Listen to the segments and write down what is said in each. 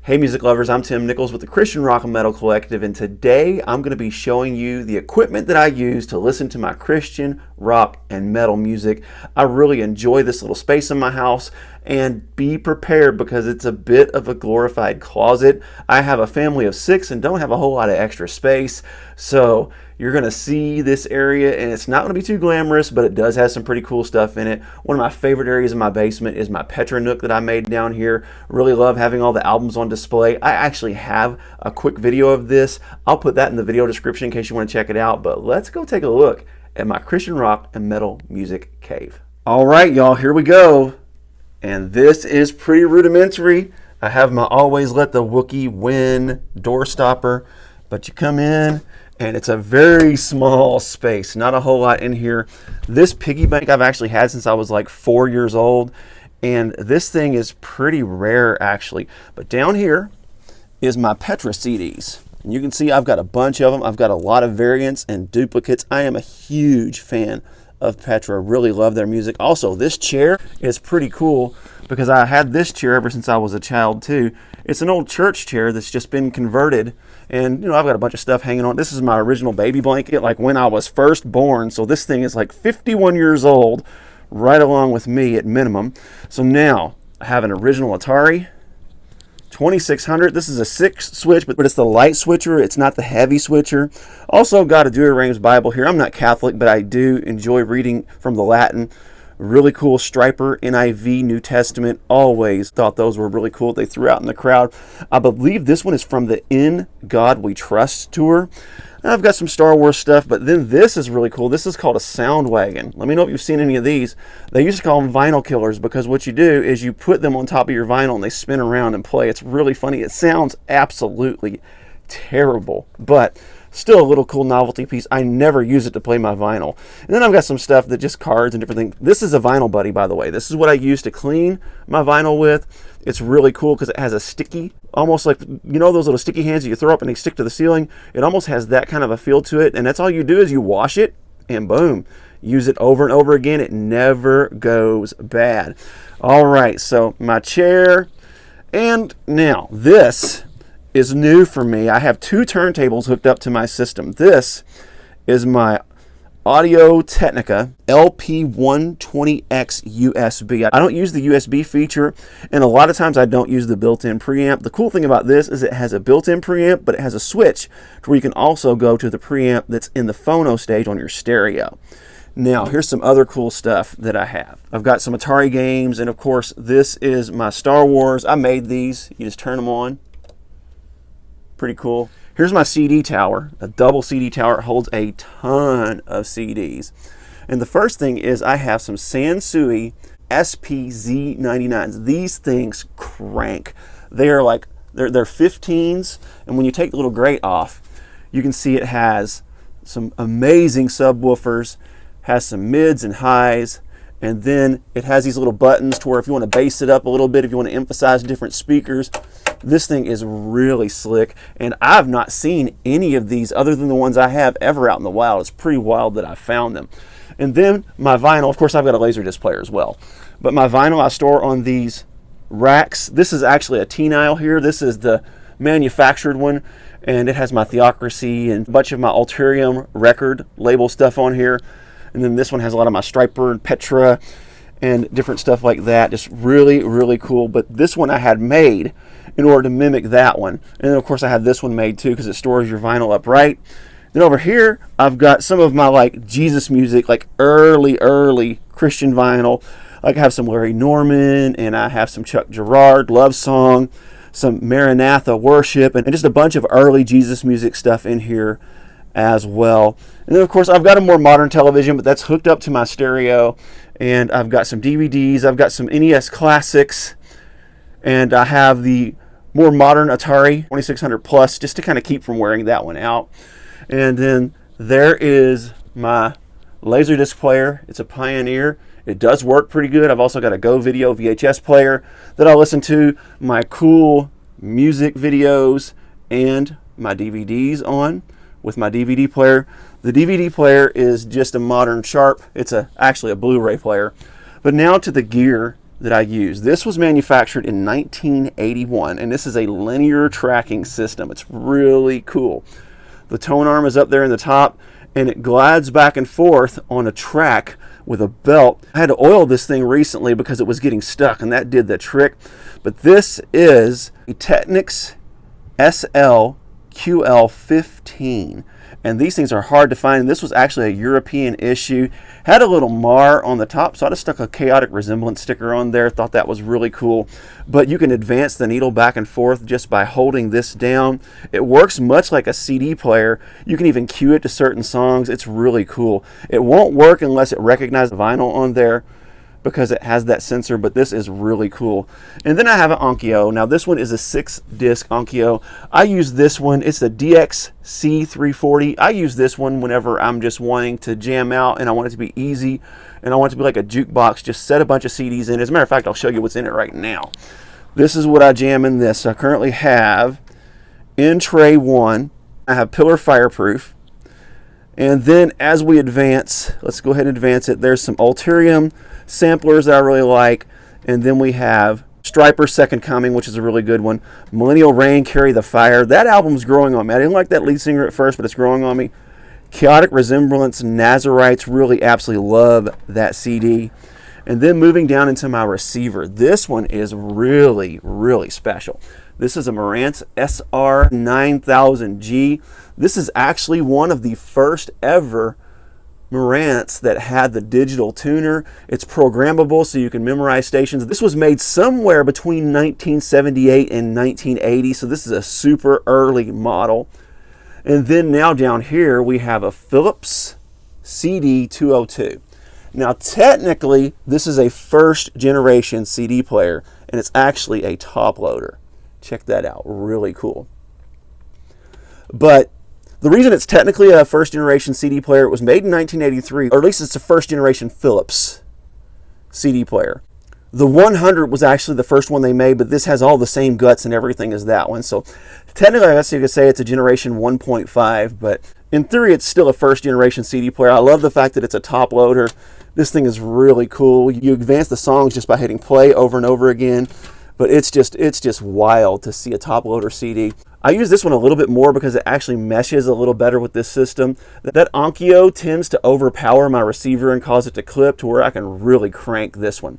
Hey music lovers, I'm Tim Nichols with the Christian Rock and Metal Collective, and today I'm going to be showing you the equipment that I use to listen to my Christian rock and metal music. I really enjoy this little space in my house, and be prepared because it's a bit of a glorified closet. I have a family of 6 and don't have a whole lot of extra space, so you're going to see this area, and it's not going to be too glamorous, but it does have some pretty cool stuff in it. One of my favorite areas in my basement is my Petra Nook that I made down here. Really love having all the albums on display. I actually have a quick video of this. I'll put that in the video description in case you want to check it out, but let's go take a look at my Christian rock and metal music cave. All right, y'all, here we go. And this is pretty rudimentary. I have my Always Let the Wookiee Win door stopper, but you come in and it's a very small space, not a whole lot in here. This piggy bank I've actually had since I was like 4 years old, and this thing is pretty rare actually. But down here is my Petra CDs. And you can see I've got a bunch of them. I've got a lot of variants and duplicates. I am a huge fan of Petra. Really love their music. Also, this chair is pretty cool because I had this chair ever since I was a child too. It's an old church chair that's just been converted, and you know, I've got a bunch of stuff hanging on. This is my original baby blanket, like when I was first born. So this thing is like 51 years old, right along with me at minimum. So now I have an original Atari 2600. This is a 6 switch, but it's the light switcher. It's not the heavy switcher. Also got a Douay-Rheims Bible here. I'm not Catholic, but I do enjoy reading from the Latin. Really cool Striper NIV New Testament. Always thought those were really cool. They threw out in the crowd. I believe this one is from the In God We Trust tour. I've got some Star Wars stuff, but then this is really cool. This is called a sound wagon. Let me know if you've seen any of these. They used to call them vinyl killers because what you do is you put them on top of your vinyl and they spin around and play. It's really funny. It sounds absolutely terrible, but still a little cool novelty piece. I never use it to play my vinyl. And then I've got some stuff that just cards and different things. This is a Vinyl Buddy, by the way. This is what I use to clean my vinyl with. It's really cool because it has a sticky, almost like, you know, those little sticky hands that you throw up and they stick to the ceiling. It almost has that kind of a feel to it. And that's all you do is you wash it and boom, use it over and over again. It never goes bad. All right, so my chair. And now this is new for me. I have 2 turntables hooked up to my system. This is my Audio Technica LP120X USB. I don't use the USB feature, and a lot of times I don't use the built-in preamp. The cool thing about this is it has a built-in preamp, but it has a switch to where you can also go to the preamp that's in the phono stage on your stereo. Now, here's some other cool stuff that I have. I've got some Atari games, and of course, this is my Star Wars. I made these. You just turn them on. Pretty cool. Here's my CD tower, a double CD tower. It holds a ton of CDs. And the first thing is I have some Sansui SPZ99s. These things crank. They're like, they're 15s, and when you take the little grate off, you can see it has some amazing subwoofers, has some mids and highs, and then it has these little buttons to where if you want to bass it up a little bit, if you want to emphasize different speakers. This thing is really slick, and I've not seen any of these other than the ones I have ever out in the wild. It's pretty wild that I found them. And then my vinyl, of course I've got a Laserdisc player as well, but my vinyl I store on these racks. This is actually a T-Nile here. This is the manufactured one, and it has my Theocracy and a bunch of my Ulterium record label stuff on here. And then this one has a lot of my Striper and Petra and different stuff like that. Just really, really cool. But this one I had made in order to mimic that one. And then of course I have this one made too because it stores your vinyl upright. Then over here I've got some of my like Jesus music, like early Christian vinyl. Like I have some Larry Norman, and I have some Chuck Girard love song, some Maranatha worship, and just a bunch of early Jesus music stuff in here as well. And then of course I've got a more modern television, but that's hooked up to my stereo. And I've got some DVDs, I've got some NES classics, and I have the more modern Atari 2600 Plus just to kind of keep from wearing that one out. And then there is my Laserdisc player. It's a Pioneer. It does work pretty good. I've also got a Go Video VHS player that I listen to my cool music videos and my DVDs on with my DVD player. The DVD player is just a modern Sharp. It's actually a Blu-ray player. But now to the gear that I use. This was manufactured in 1981, and this is a linear tracking system. It's really cool. The tone arm is up there in the top, and it glides back and forth on a track with a belt. I had to oil this thing recently because it was getting stuck, and that did the trick. But this is a Technics SL-QL15. And these things are hard to find. This was actually a European issue. Had a little mar on the top, so I just stuck a chaotic resemblance sticker on there. Thought that was really cool. But you can advance the needle back and forth just by holding this down. It works much like a CD player. You can even cue it to certain songs. It's really cool. It won't work unless it recognizes vinyl on there, because it has that sensor, but this is really cool. And then I have an Onkyo. Now this one is a 6-disc Onkyo. I use this one. It's the DXC340. I use this one whenever I'm just wanting to jam out and I want it to be easy and I want it to be like a jukebox. Just set a bunch of CDs in. As a matter of fact, I'll show you what's in it right now. This is what I jam in this. I currently have in tray 1. I have Pillar Fireproof. And then as we advance, let's go ahead and advance it. There's some Ulterium samplers that I really like, and then we have Stryper's Second Coming, which is a really good one. Millennial Rain, Carry the Fire. That album's growing on me. I didn't like that lead singer at first, but it's growing on me. Chaotic Resemblance, Nazarites, really absolutely love that CD. And then moving down into my receiver, this one is really, really special. This is a Marantz SR9000G. This is actually one of the first ever Marantz that had the digital tuner. It's programmable, so you can memorize stations. This was made somewhere between 1978 and 1980, so this is a super early model. And then now down here we have a Philips CD202. Now technically this is a first generation CD player, and it's actually a top loader. Check that out, really cool. But the reason it's technically a first generation CD player, it was made in 1983, or at least it's a first generation Philips CD player. The 100 was actually the first one they made, but this has all the same guts and everything as that one. So technically, I guess you could say it's a generation 1.5, but in theory, it's still a first generation CD player. I love the fact that it's a top loader. This thing is really cool. You advance the songs just by hitting play over and over again, but it's just wild to see a top loader CD. I use this one a little bit more because it actually meshes a little better with this system. That Onkyo tends to overpower my receiver and cause it to clip to where I can really crank this one.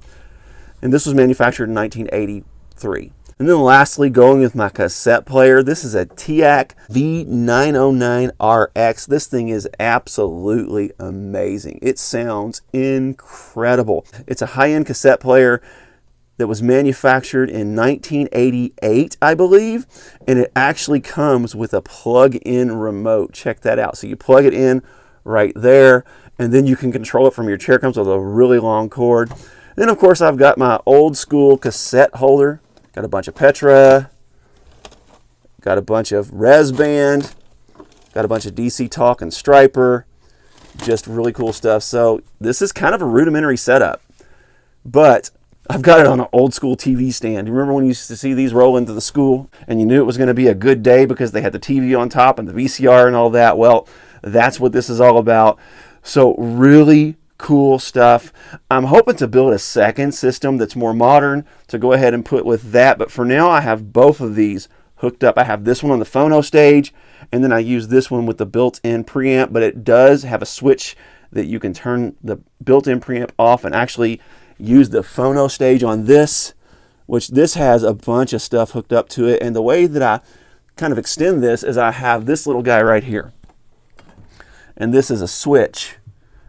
And this was manufactured in 1983. And then lastly, going with my cassette player, this is a TIAC V909RX. This thing is absolutely amazing. It sounds incredible. It's a high-end cassette player that was manufactured in 1988, I believe, and it actually comes with a plug-in remote. Check that out. So you plug it in right there, and then you can control it from your chair. It comes with a really long cord. Then, of course, I've got my old school cassette holder. Got a bunch of Petra, got a bunch of Res Band, got a bunch of DC Talk and Stryper. Just really cool stuff. So this is kind of a rudimentary setup, but I've got it on an old school TV stand. You remember when you used to see these roll into the school and you knew it was going to be a good day because they had the TV on top and the VCR and all that? Well, that's what this is all about. So really cool stuff. I'm hoping to build a second system that's more modern to go ahead and put with that. But for now, I have both of these hooked up. I have this one on the phono stage, and then I use this one with the built-in preamp, but it does have a switch that you can turn the built-in preamp off and actually use the phono stage on this, which this has a bunch of stuff hooked up to it. And the way that I kind of extend this is I have this little guy right here. And this is a switch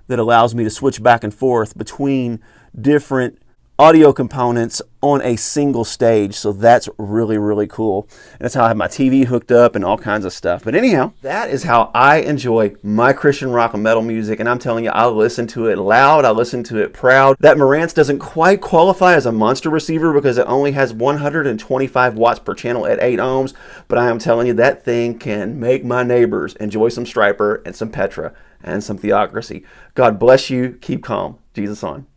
that allows me to switch back and forth between different audio components on a single stage. So that's really, really cool. And that's how I have my TV hooked up and all kinds of stuff. But anyhow, that is how I enjoy my Christian rock and metal music. And I'm telling you, I listen to it loud. I listen to it proud. That Marantz doesn't quite qualify as a monster receiver because it only has 125 watts per channel at 8 ohms. But I am telling you, that thing can make my neighbors enjoy some Stryper and some Petra and some Theocracy. God bless you. Keep calm. Jesus on.